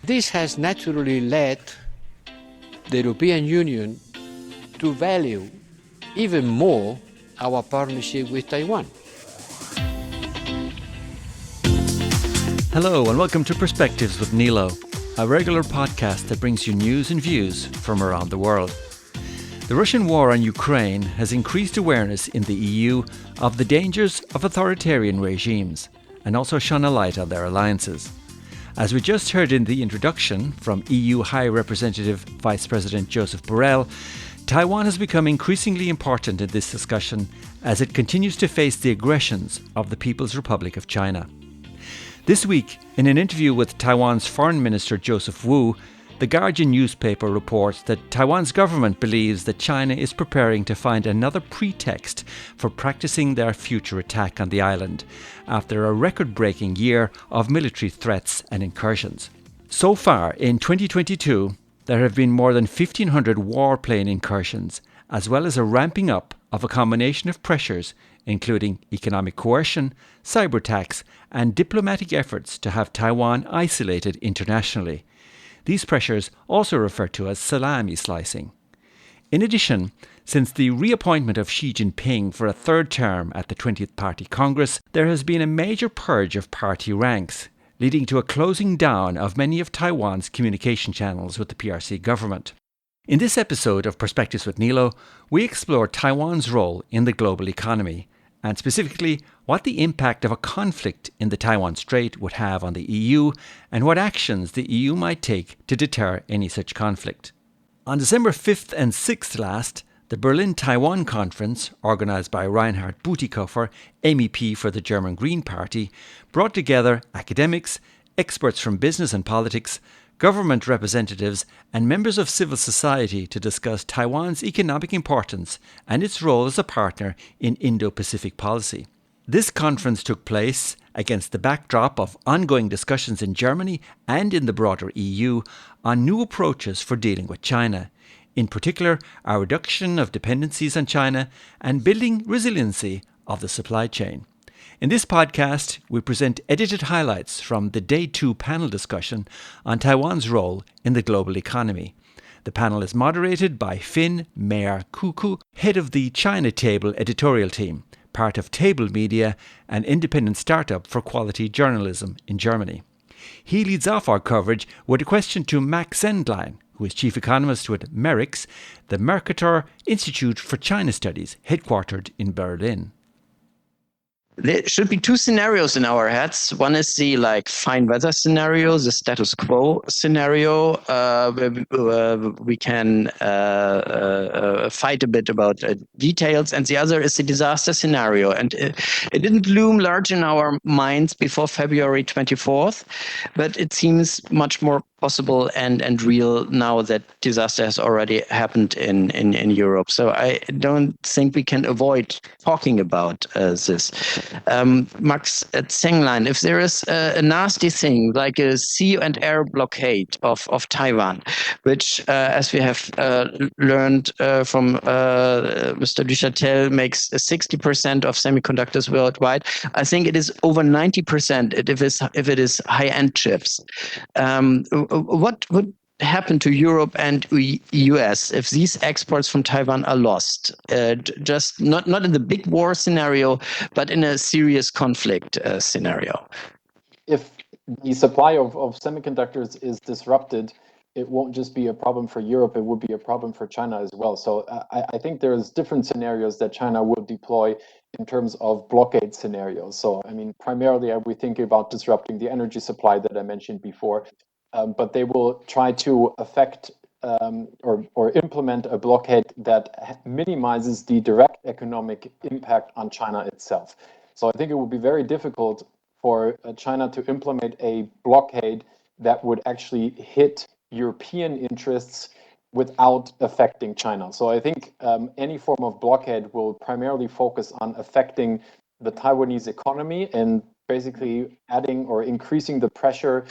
This has naturally led the European Union to value even more our partnership with Taiwan. Hello and welcome to Perspectives with Neilo, a regular podcast that brings you news and views from around the world. The Russian war on Ukraine has increased awareness in the EU of the dangers of authoritarian regimes and also shone a light on their alliances. As we just heard in the introduction from EU High Representative Vice President Joseph Borrell, Taiwan has become increasingly important in this discussion as it continues to face the aggressions of the People's Republic of China. This week, in an interview with Taiwan's Foreign Minister Joseph Wu, the Guardian newspaper reports that Taiwan's government believes that China is preparing to find another pretext for practicing their future attack on the island after a record-breaking year of military threats and incursions. So far, in 2022, there have been more than 1,500 warplane incursions, as well as a ramping up of a combination of pressures, including economic coercion, cyber attacks, and diplomatic efforts to have Taiwan isolated internationally. These pressures also referred to as salami slicing. In addition, since the reappointment of Xi Jinping for a third term at the 20th Party Congress, there has been a major purge of party ranks, leading to a closing down of many of Taiwan's communication channels with the PRC government. In this episode of Perspectives with Neilo, we explore Taiwan's role in the global economy, and specifically what the impact of a conflict in the Taiwan Strait would have on the EU and what actions the EU might take to deter any such conflict. On December 5th and 6th last, the Berlin Taiwan Conference, organised by Reinhard Bu MEP for the German Green Party, brought together academics, experts from business and politics, government representatives and members of civil society to discuss Taiwan's economic importance and its role as a partner in Indo-Pacific policy. This conference took place against the backdrop of ongoing discussions in Germany and in the broader EU on new approaches for dealing with China, in particular a reduction of dependencies on China and building resiliency of the supply chain. In this podcast, we present edited highlights from the Day 2 panel discussion on Taiwan's role in the global economy. The panel is moderated by Finn Meyer Kuku, head of the China Table editorial team, part of Table Media, an independent startup for quality journalism in Germany. He leads off our coverage with a question to Max Zendlein, who is chief economist with Merix, the Mercator Institute for China Studies, headquartered in Berlin. There should be two scenarios in our heads. One is the fine weather scenario, the status quo scenario, where we can fight a bit about details, and the other is the disaster scenario. And it didn't loom large in our minds before February 24th, but it seems much more possible and real now that disaster has already happened in Europe. So I don't think we can avoid talking about this. Max Zenglein, if there is a nasty thing like a sea and air blockade of Taiwan, which, as we have learned from Mr. Duchatel, makes 60% of semiconductors worldwide, I think it is over 90% if it is high-end chips. What would happen to Europe and US if these exports from Taiwan are lost? Just not in the big war scenario, but in a serious conflict scenario. If the supply of semiconductors is disrupted, it won't just be a problem for Europe, it would be a problem for China as well. So I think there's different scenarios that China would deploy in terms of blockade scenarios. So, I mean, primarily I would think about disrupting the energy supply that I mentioned before. But they will try to affect or implement a blockade that minimizes the direct economic impact on China itself. So I think it would be very difficult for China to implement a blockade that would actually hit European interests without affecting China. So I think any form of blockade will primarily focus on affecting the Taiwanese economy and basically adding or increasing the pressure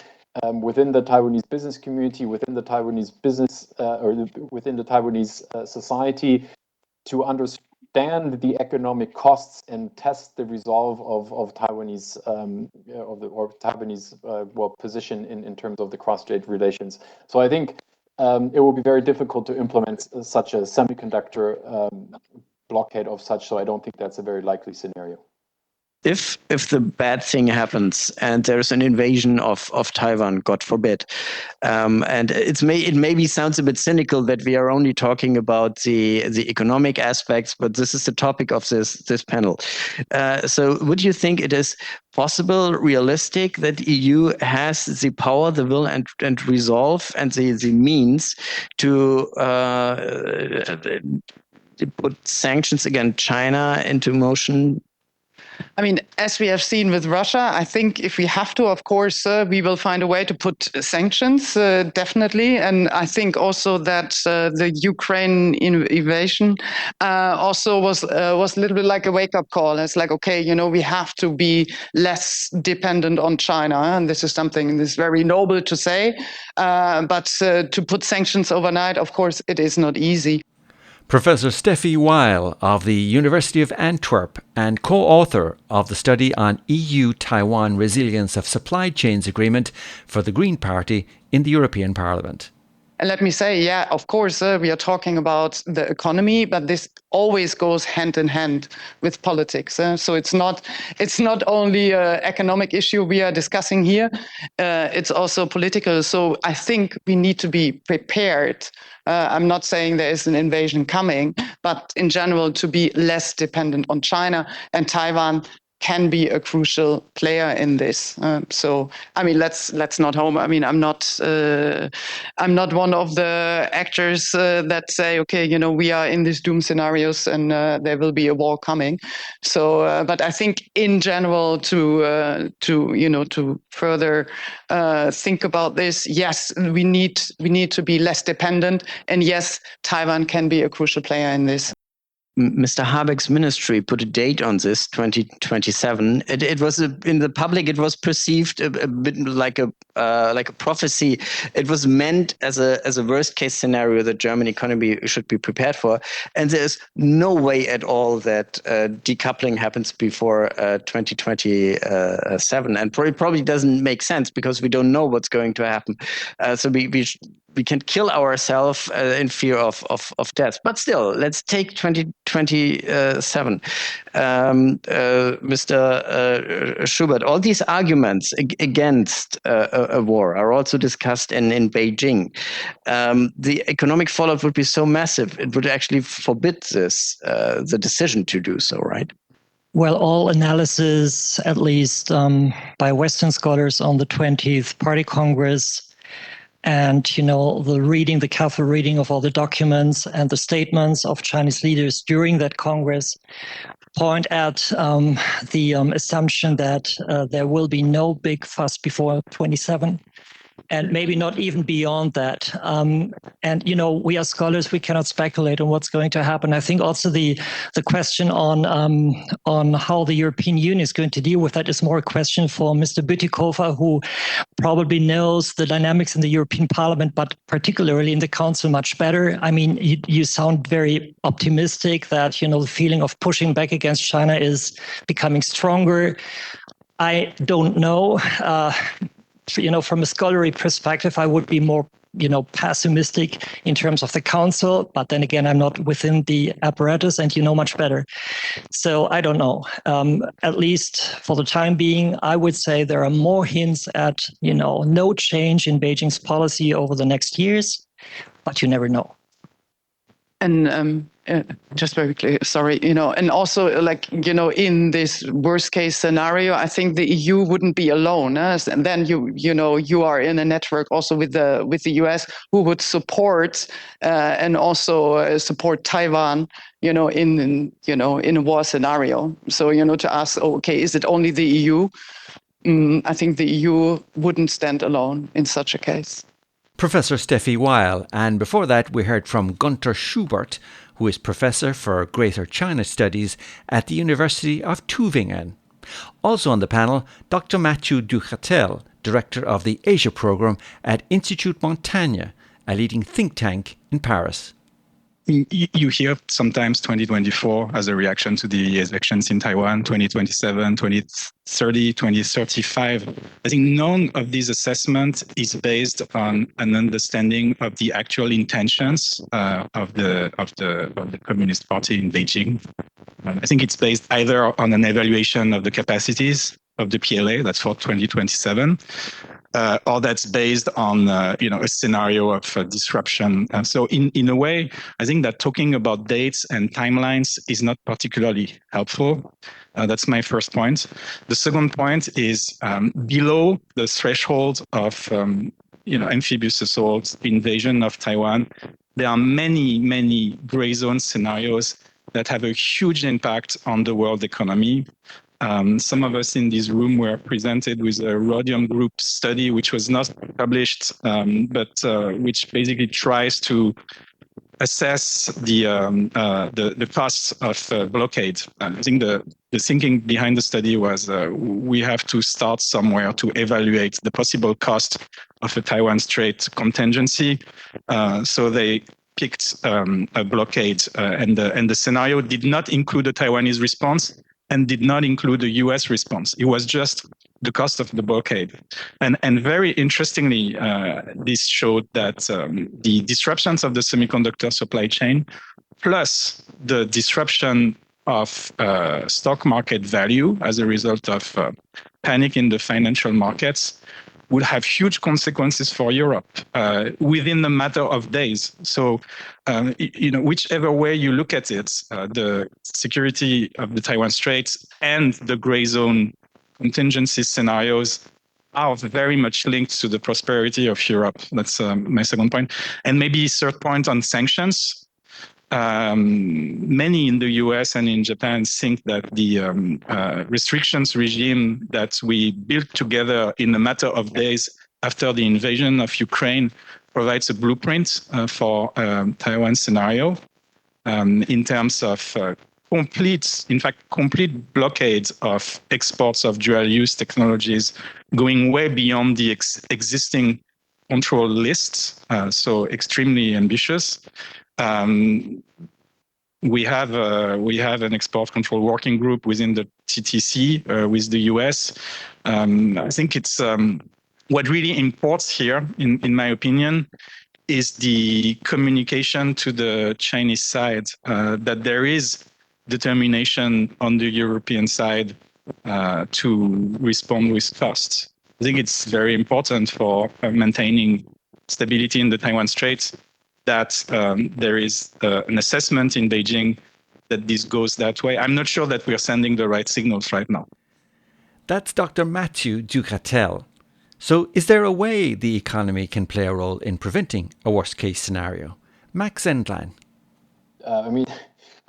within the Taiwanese business community, within the Taiwanese business or within the Taiwanese society to understand the economic costs and test the resolve of Taiwanese position in terms of the cross-strait relations. So I think it will be very difficult to implement such a semiconductor blockade of such. So I don't think that's a very likely scenario. If the bad thing happens and there's an invasion of Taiwan, God forbid, and it maybe sounds a bit cynical that we are only talking about the economic aspects, but this is the topic of this panel. So would you think it is possible, realistic, that the EU has the power, the will, and resolve and the means to put sanctions against China into motion? I mean, as we have seen with Russia, I think if we have to, of course, we will find a way to put sanctions, definitely. And I think also that the Ukraine invasion also was a little bit like a wake-up call. It's like, okay, we have to be less dependent on China. And this is something that's very noble to say. But to put sanctions overnight, of course, it is not easy. Professor Steffi Weil of the University of Antwerp and co-author of the study on EU-Taiwan Resilience of Supply Chains Agreement for the Green Party in the European Parliament. And let me say, yeah, of course, we are talking about the economy, but this always goes hand in hand with politics. So it's not only an economic issue we are discussing here, it's also political. So I think we need to be prepared. I'm not saying there is an invasion coming, but in general, to be less dependent on China, and Taiwan can be a crucial player in this. So, I mean, let's not home. I mean, I'm not one of the actors that say, okay, we are in these doom scenarios and there will be a war coming. So, but I think in general, to further think about this, yes, we need to be less dependent, and yes, Taiwan can be a crucial player in this. Mr. Habeck's ministry put a date on this, 2027. It was in the public. It was perceived a bit like a prophecy. It was meant as a worst case scenario that German economy should be prepared for. And there's no way at all that decoupling happens before 2027. And probably doesn't make sense because we don't know what's going to happen. So we can kill ourselves in fear of death. But still, let's take 2027. Mr. Schubert, all these arguments against a war are also discussed in Beijing. The economic fallout would be so massive, it would actually forbid the decision to do so, right? Well, all analysis, at least by Western scholars on the 20th Party Congress, and, the careful reading of all the documents and the statements of Chinese leaders during that Congress point at the assumption that there will be no big fuss before 27. And maybe not even beyond that. We are scholars, we cannot speculate on what's going to happen. I think also the question on how the European Union is going to deal with that is more a question for Mr. Bütikofer, who probably knows the dynamics in the European Parliament, but particularly in the Council much better. I mean, you sound very optimistic that, the feeling of pushing back against China is becoming stronger. I don't know. From a scholarly perspective, I would be more, pessimistic in terms of the council. But then again, I'm not within the apparatus, and you know much better. So I don't know. At least for the time being, I would say there are more hints at, no change in Beijing's policy over the next years, but you never know. And just very clear, sorry, and also in this worst case scenario, I think the EU wouldn't be alone. And then you are in a network also with the US, who would support and also support Taiwan, in a war scenario. So, to ask, okay, is it only the EU? I think the EU wouldn't stand alone in such a case. Professor Steffi Weil, and before that we heard from Gunter Schubert, who is Professor for Greater China Studies at the University of Tübingen. Also on the panel, Dr. Mathieu Duchatel, Director of the Asia Programme at Institut Montaigne, a leading think tank in Paris. You hear sometimes 2024 as a reaction to the elections in Taiwan, 2027, 2030, 2035. I think none of these assessments is based on an understanding of the actual intentions of the Communist Party in Beijing. I think it's based either on an evaluation of the capacities of the PLA, that's for 2027, or that's based on a scenario of disruption. So in a way, I think that talking about dates and timelines is not particularly helpful. That's my first point. The second point is below the threshold of amphibious assault, invasion of Taiwan. There are many gray zone scenarios that have a huge impact on the world economy. Some of us in this room were presented with a Rhodium Group study, which was not published, but which basically tries to assess the costs of blockade. I think the thinking behind the study was we have to start somewhere to evaluate the possible cost of a Taiwan Strait contingency. So they picked a blockade, and the scenario did not include a Taiwanese response and did not include a US response. It was just the cost of the blockade. And very interestingly, this showed that the disruptions of the semiconductor supply chain, plus the disruption of stock market value as a result of panic in the financial markets, would have huge consequences for Europe within a matter of days. So, whichever way you look at it, the security of the Taiwan Straits and the gray zone contingency scenarios are very much linked to the prosperity of Europe. That's my second point. And maybe third point on sanctions. Many in the US and in Japan think that the restrictions regime that we built together in a matter of days after the invasion of Ukraine provides a blueprint for Taiwan scenario in terms of complete blockade of exports of dual-use technologies going way beyond the existing control lists, so extremely ambitious. We have an export control working group within the TTC with the US. I think it's what really imports here, in my opinion, is the communication to the Chinese side that there is determination on the European side to respond with costs. I think it's very important for maintaining stability in the Taiwan Straits that there is an assessment in Beijing that this goes that way. I'm not sure that we are sending the right signals right now. That's Dr. Mathieu Dugratel. So is there a way the economy can play a role in preventing a worst-case scenario? Max Endlein. I mean,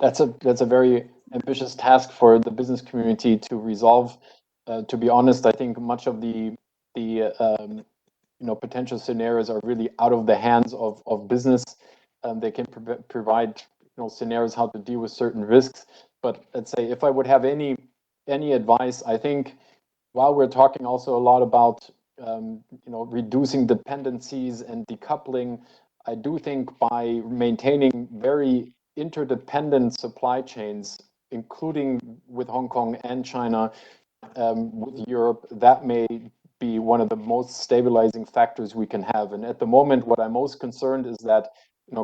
that's a very ambitious task for the business community to resolve. To be honest, I think much of the potential scenarios are really out of the hands of business. They can provide scenarios how to deal with certain risks. But let's say if I would have any advice, I think while we're talking also a lot about reducing dependencies and decoupling, I do think by maintaining very interdependent supply chains, including with Hong Kong and China, with Europe, that may be one of the most stabilizing factors we can have. And at the moment, what I'm most concerned is that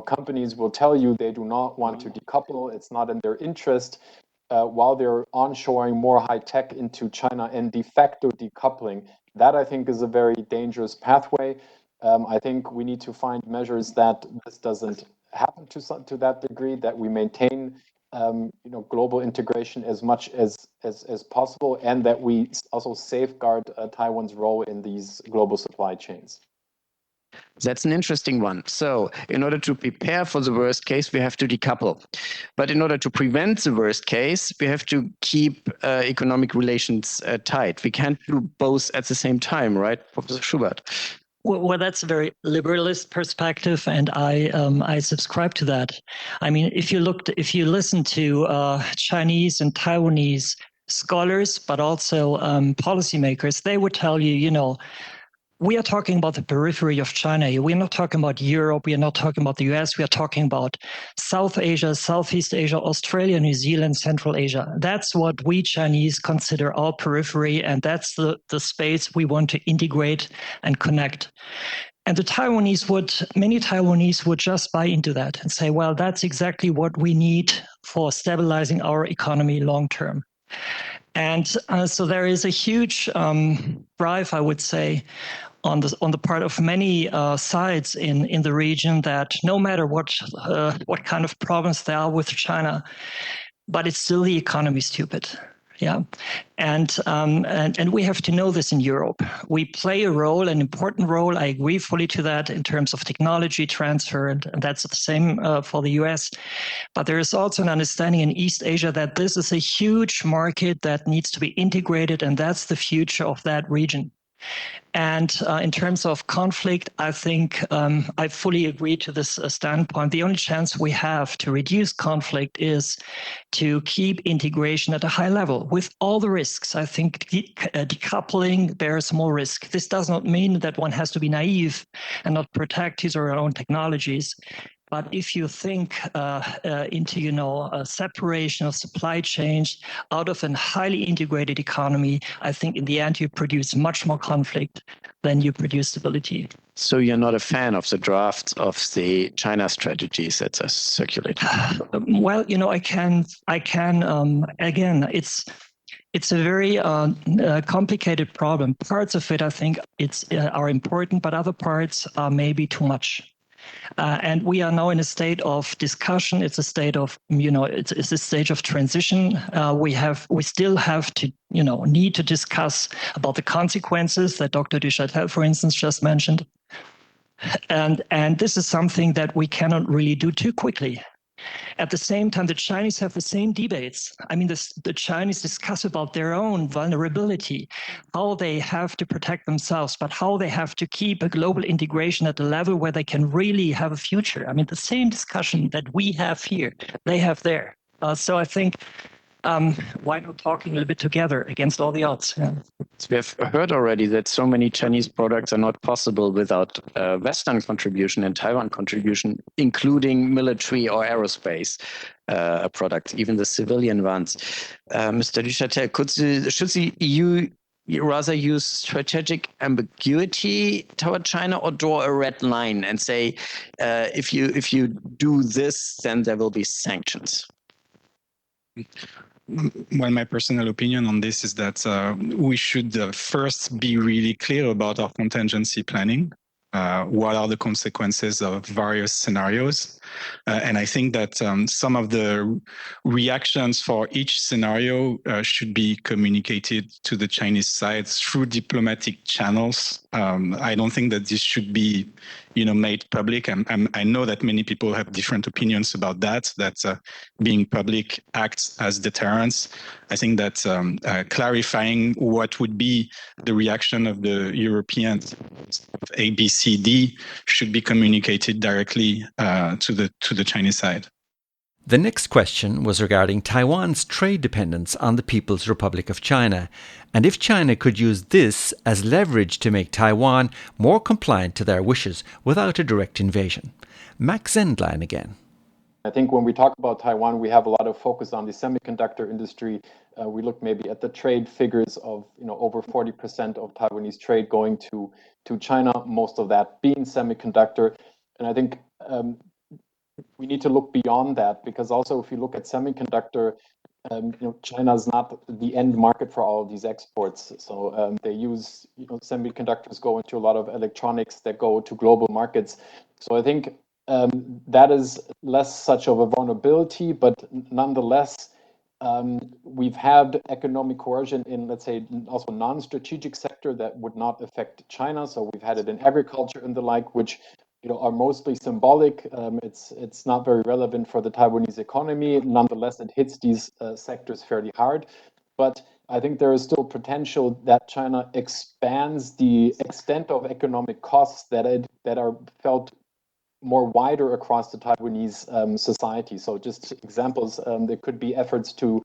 companies will tell you they do not want to decouple. It's not in their interest, while they're onshoring more high tech into China and de facto decoupling. That I think is a very dangerous pathway. I think we need to find measures that this doesn't happen to that degree, that we maintain global integration as much as possible, and that we also safeguard Taiwan's role in these global supply chains. That's an interesting one. So in order to prepare for the worst case, we have to decouple. But in order to prevent the worst case, we have to keep economic relations tight. We can't do both at the same time, right, Professor Schubert? Well, that's a very liberalist perspective, and I subscribe to that. I mean, if you listen to Chinese and Taiwanese scholars, but also policymakers, they would tell you, we are talking about the periphery of China here. We're not talking about Europe. We are not talking about the US. We are talking about South Asia, Southeast Asia, Australia, New Zealand, Central Asia. That's what we Chinese consider our periphery, and that's the space we want to integrate and connect. And many Taiwanese would just buy into that and say, well, that's exactly what we need for stabilizing our economy long term. And so there is a huge drive, I would say, on the part of many sides in the region that no matter what kind of problems there are with China, but it's still the economy stupid. Yeah, and we have to know this in Europe. We play a role, an important role. I agree fully to that in terms of technology transfer, and that's the same for the US. But there is also an understanding in East Asia that this is a huge market that needs to be integrated, and that's the future of that region. And in terms of conflict, I think I fully agree to this standpoint. The only chance we have to reduce conflict is to keep integration at a high level with all the risks. I think decoupling bears more risk. This does not mean that one has to be naive and not protect his or her own technologies. But if you think into, a separation of supply chains out of a highly integrated economy, I think in the end you produce much more conflict than you produce stability. So you're not a fan of the draft of the China strategies that are circulating? Well, I can. Again, it's a very complicated problem. Parts of it, I think, are important, but other parts are maybe too much. And we are now in a state of discussion. It's a state of, it's a stage of transition. We still have to, need to discuss about the consequences that Dr. Duchatel, for instance, just mentioned. And this is something that we cannot really do too quickly. At the same time, the Chinese have the same debates. I mean, the Chinese discuss about their own vulnerability, how they have to protect themselves, but how they have to keep a global integration at the level where they can really have a future. I mean, the same discussion that we have here, they have there. So I think, why not talking a little bit together against all the odds? Yeah. We have heard already that so many Chinese products are not possible without Western contribution and Taiwan contribution, including military or aerospace products, even the civilian ones. Mr. Duchatel, should the EU rather use strategic ambiguity toward China or draw a red line and say, if you do this, then there will be sanctions? Well, my personal opinion on this is that we should first be really clear about our contingency planning. What are the consequences of various scenarios? And I think that some of the reactions for each scenario should be communicated to the Chinese side through diplomatic channels. I don't think that this should be, made public. I know that many people have different opinions about that being public acts as deterrence. I think that clarifying what would be the reaction of the Europeans A, B, C, D should be communicated directly to the Chinese side. The next question was regarding Taiwan's trade dependence on the People's Republic of China, and if China could use this as leverage to make Taiwan more compliant to their wishes without a direct invasion. Max Zendlein again. I think when we talk about Taiwan, we have a lot of focus on the semiconductor industry. We look maybe at the trade figures of over 40% of Taiwanese trade going to China, most of that being semiconductor. And I think we need to look beyond that, because also if you look at semiconductor, China is not the end market for all of these exports. So they use, semiconductors go into a lot of electronics that go to global markets. So I think that is less such of a vulnerability, but nonetheless, we've had economic coercion in, let's say, also non-strategic sector that would not affect China. So we've had it in agriculture and the like, which are mostly symbolic. It's not very relevant for the Taiwanese economy. Nonetheless, it hits these sectors fairly hard. But I think there is still potential that China expands the extent of economic costs that are felt more wider across the Taiwanese society. So just examples, there could be efforts to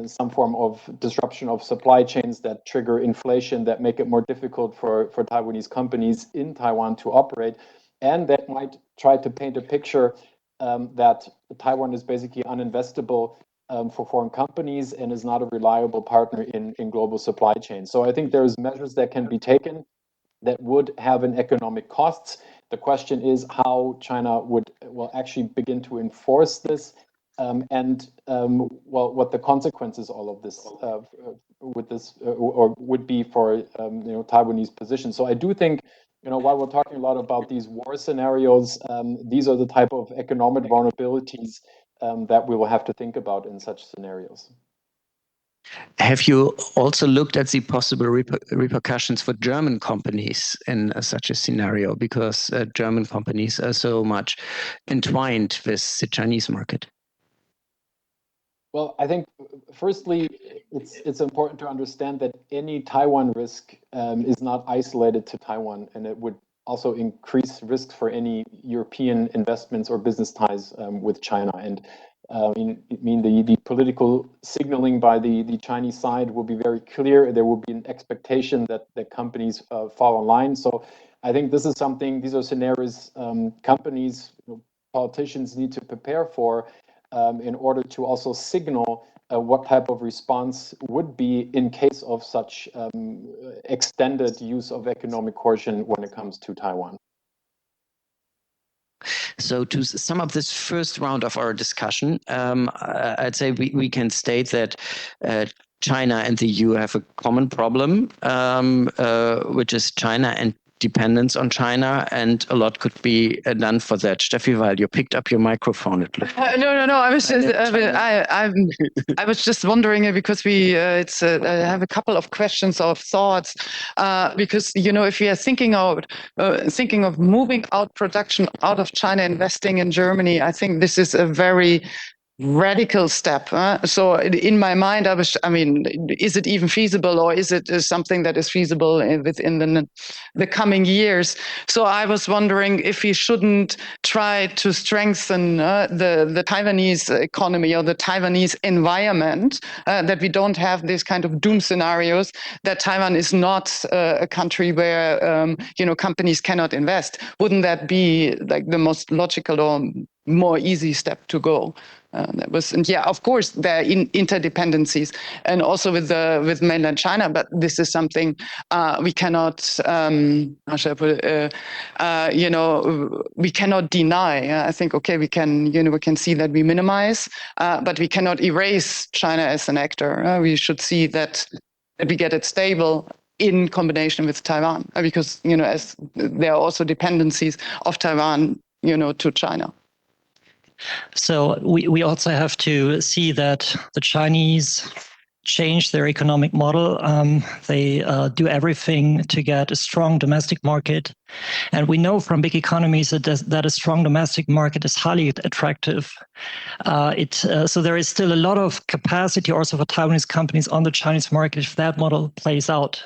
some form of disruption of supply chains that trigger inflation, that make it more difficult for Taiwanese companies in Taiwan to operate, and that might try to paint a picture that Taiwan is basically uninvestable for foreign companies and is not a reliable partner in global supply chains. So I think there's measures that can be taken that would have an economic costs. The question is how China will actually begin to enforce this, and what the consequences all of this with this or would be for Taiwanese position. So I do think, while we're talking a lot about these war scenarios, these are the type of economic vulnerabilities that we will have to think about in such scenarios. Have you also looked at the possible repercussions for German companies in such a scenario? Because German companies are so much entwined with the Chinese market. Well, I think firstly, it's important to understand that any Taiwan risk is not isolated to Taiwan, and it would also increase risks for any European investments or business ties with China. And the political signaling by the Chinese side will be very clear. There will be an expectation that companies fall in line. So I think these are scenarios companies, politicians need to prepare for in order to also signal what type of response would be in case of such extended use of economic coercion when it comes to Taiwan. So to sum up this first round of our discussion, I'd say we can state that China and the EU have a common problem, which is China and dependence on China, and a lot could be done for that. Steffi Weil, you picked up your microphone. No. I was just, I was just wondering because I have a couple of questions or thoughts because if we are thinking of moving out production out of China, investing in Germany, I think this is a very radical step. So in my mind, is it even feasible, or is it something that is feasible within the coming years? So I was wondering if we shouldn't try to strengthen the Taiwanese economy or the Taiwanese environment, that we don't have these kind of doom scenarios, that Taiwan is not a country where companies cannot invest. Wouldn't that be like the most logical or more easy step to go? Of course, there are interdependencies, and also with mainland China. But this is something we cannot, how should I put it? We cannot deny. I think we can see that we minimize, but we cannot erase China as an actor. We should see that we get it stable in combination with Taiwan, because as there are also dependencies of Taiwan, to China. So we also have to see that the Chinese change their economic model. They do everything to get a strong domestic market. And we know from big economies that a strong domestic market is highly attractive. So there is still a lot of capacity also for Taiwanese companies on the Chinese market if that model plays out.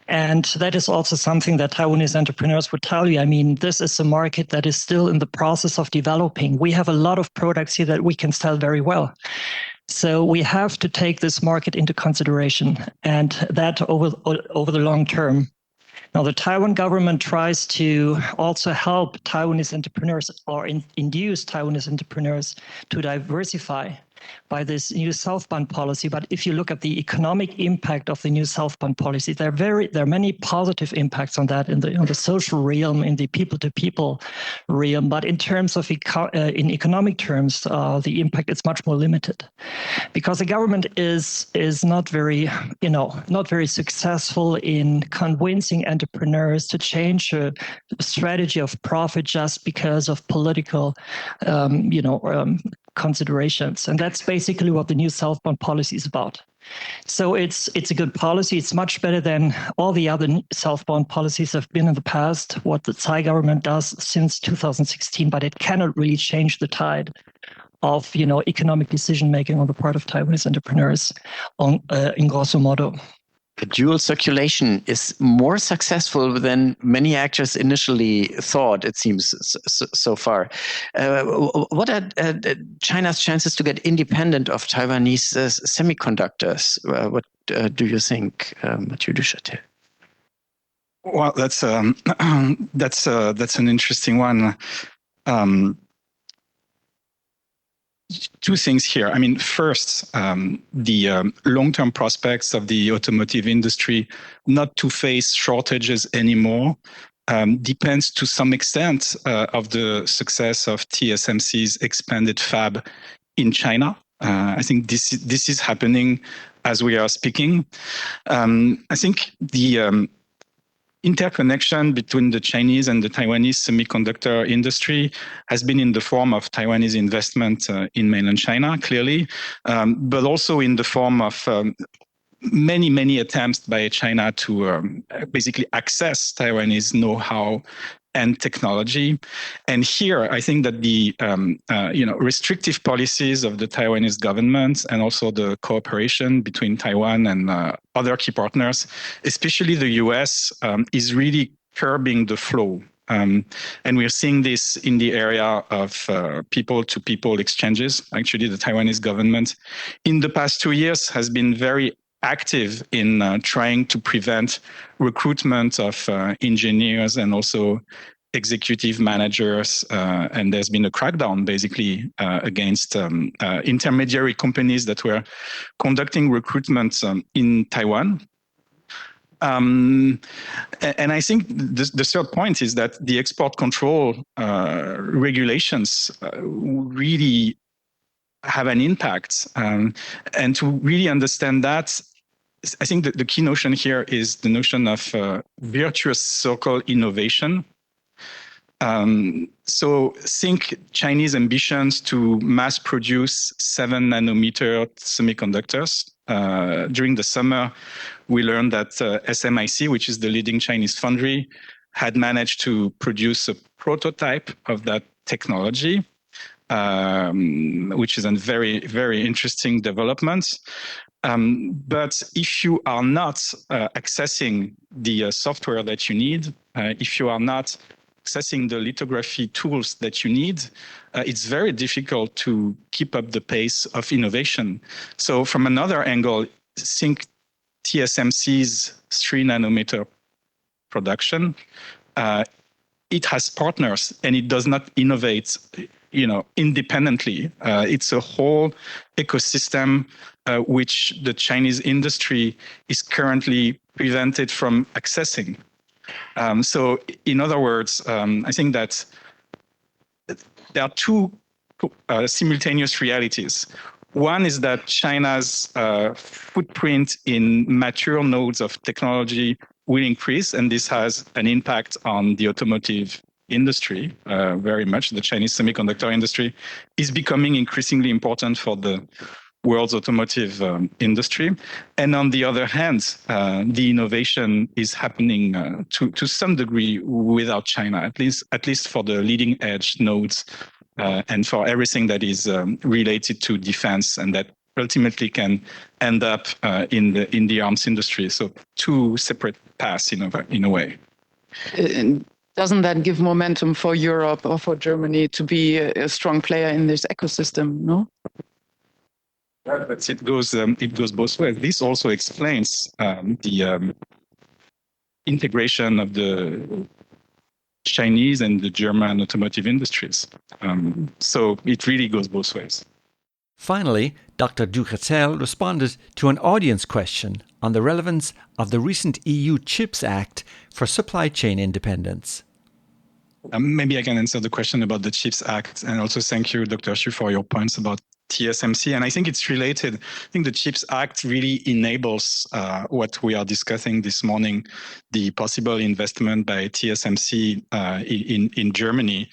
And that is also something that Taiwanese entrepreneurs would tell you. This is a market that is still in the process of developing. We have a lot of products here that we can sell very well. So we have to take this market into consideration, and that over the long term. Now, the Taiwan government tries to also help Taiwanese entrepreneurs or induce Taiwanese entrepreneurs to diversify by this new southbound policy. But if you look at the economic impact of the new southbound policy, there are many positive impacts on that in the social realm, in the people-to-people realm. But in terms of in economic terms, the impact is much more limited, because the government is not very successful in convincing entrepreneurs to change a strategy of profit just because of political considerations. And that's basically what the new southbound policy is about. So it's a good policy. It's much better than all the other southbound policies have been in the past, what the Tsai government does since 2016, but it cannot really change the tide of economic decision making on the part of Taiwanese entrepreneurs in grosso modo. the dual circulation is more successful than many actors initially thought, it seems, so far. What are China's chances to get independent of Taiwanese semiconductors? What do you think, Mathieu Duchatel? Well, that's an interesting one. Two things here. I mean, first, the long-term prospects of the automotive industry not to face shortages anymore depends to some extent of the success of TSMC's expanded fab in China. I think this is happening as we are speaking. I think the interconnection between the Chinese and the Taiwanese semiconductor industry has been in the form of Taiwanese investment in mainland China, clearly, but also in the form of many attempts by China to basically access Taiwanese know-how and technology. And here, I think that the restrictive policies of the Taiwanese government and also the cooperation between Taiwan and other key partners, especially the US, is really curbing the flow. And we're seeing this in the area of people-to-people exchanges. Actually, the Taiwanese government in the past 2 years has been very active in trying to prevent recruitment of engineers and also executive managers. And there's been a crackdown basically against intermediary companies that were conducting recruitment in Taiwan. And I think the third point is that the export control regulations really have an impact. And to really understand that, I think that the key notion here is the notion of virtuous circle innovation. So think Chinese ambitions to mass produce 7 nanometer semiconductors. During the summer, we learned that SMIC, which is the leading Chinese foundry, had managed to produce a prototype of that technology, which is a very, very interesting development. But if you are not accessing the software that you need, if you are not accessing the lithography tools that you need, it's very difficult to keep up the pace of innovation. So from another angle, think TSMC's 3 nanometer production. It has partners and it does not innovate independently. It's a whole ecosystem which the Chinese industry is currently prevented from accessing. So in other words, I think that there are two simultaneous realities. One is that China's footprint in mature nodes of technology will increase, and this has an impact on the automotive industry very much. The Chinese semiconductor industry is becoming increasingly important for the world's automotive industry. And on the other hand, the innovation is happening to some degree without China, at least for the leading edge nodes and for everything that is related to defense and that ultimately can end up in the arms industry. So two separate paths in a way. Doesn't that give momentum for Europe or for Germany to be a strong player in this ecosystem? No. But it goes both ways. This also explains the integration of the Chinese and the German automotive industries. So it really goes both ways. Finally, Dr. Duchatel responded to an audience question on the relevance of the recent EU CHIPS Act for supply chain independence. Maybe I can answer the question about the CHIPS Act, and also thank you, Dr. Xu, for your points about TSMC. And I think it's related. I think the CHIPS Act really enables what we are discussing this morning, the possible investment by TSMC in Germany.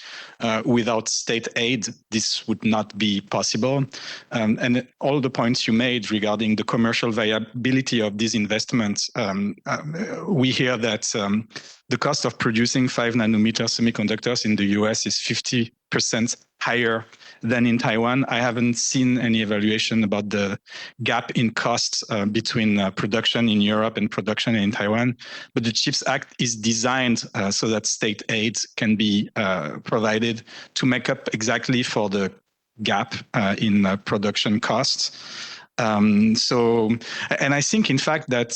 Without state aid, this would not be possible. And all the points you made regarding the commercial viability of these investments, we hear that the cost of producing 5 nanometer semiconductors in the US is 50% higher than in Taiwan. I haven't seen any evaluation about the gap in costs between production in Europe and production in Taiwan. But the CHIPS Act is designed so that state aid can be provided to make up exactly for the gap in production costs. And I think, in fact, that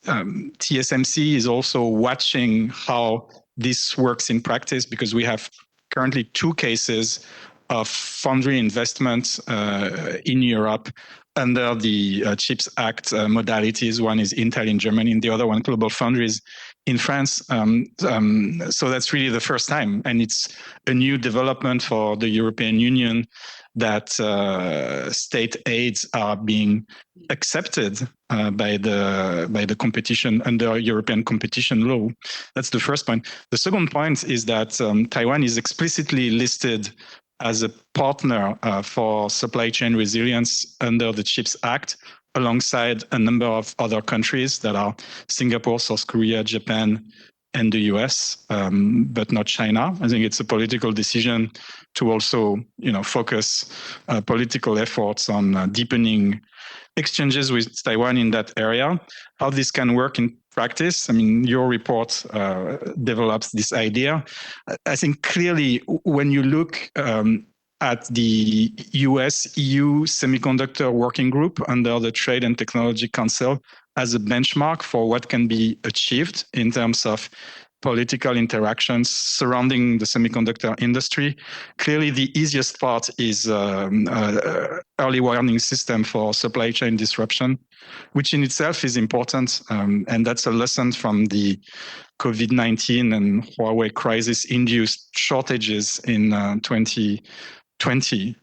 TSMC is also watching how this works in practice, because we have currently 2 cases of foundry investments in Europe under the CHIPS Act modalities. One is Intel in Germany, and the other one, Global Foundries in France. So that's really the first time, and it's a new development for the European Union that state aids are being accepted by the competition under European competition law. That's the first point. The second point is that Taiwan is explicitly listed as a partner for supply chain resilience under the CHIPS Act, alongside a number of other countries that are Singapore, South Korea, Japan, and the US, but not China. I think it's a political decision to also, focus political efforts on deepening exchanges with Taiwan in that area. How this can work in practice, I mean, your report develops this idea. I think clearly when you look at the US-EU Semiconductor Working Group under the Trade and Technology Council as a benchmark for what can be achieved in terms of political interactions surrounding the semiconductor industry. Clearly, the easiest part is early warning system for supply chain disruption, which in itself is important. And that's a lesson from the COVID-19 and Huawei crisis-induced shortages in 2020.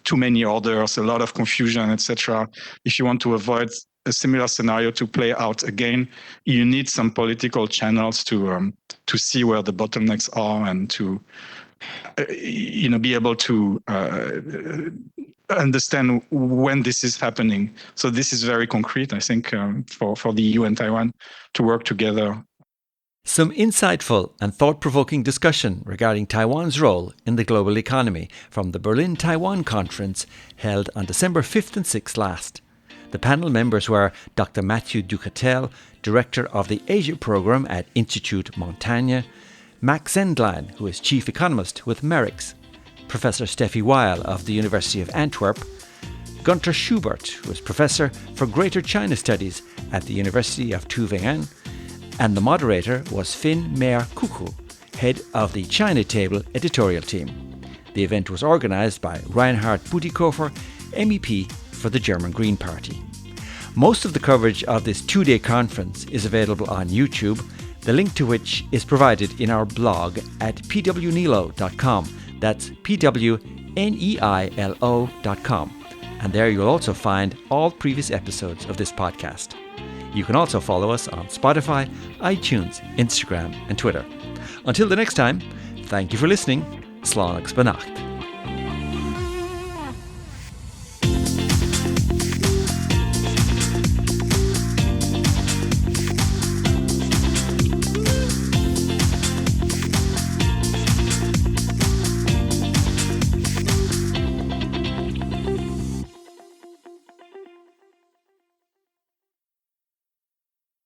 Too many orders, a lot of confusion, etc. If you want to avoid a similar scenario to play out again, you need some political channels to see where the bottlenecks are and to be able to understand when this is happening. So this is very concrete, I think, for the EU and Taiwan to work together. Some insightful and thought-provoking discussion regarding Taiwan's role in the global economy from the Berlin Taiwan Conference held on December 5th and 6th last. The panel members were Dr. Matthew Ducatel, Director of the Asia Programme at Institut Montaigne, Max Zendlein, who is Chief Economist with Merix, Professor Steffi Weil of the University of Antwerp, Gunter Schubert, who is Professor for Greater China Studies at the University of Tübingen, and the moderator was Finn Meyer Kuku, head of the China Table editorial team. The event was organised by Reinhard Bu, MEP for the German Green Party. Most of the coverage of this 2-day conference is available on YouTube, the link to which is provided in our blog at pwneilo.com. That's pwneilo.com. And there you'll also find all previous episodes of this podcast. You can also follow us on Spotify, iTunes, Instagram, and Twitter. Until the next time, thank you for listening. Slán Benacht.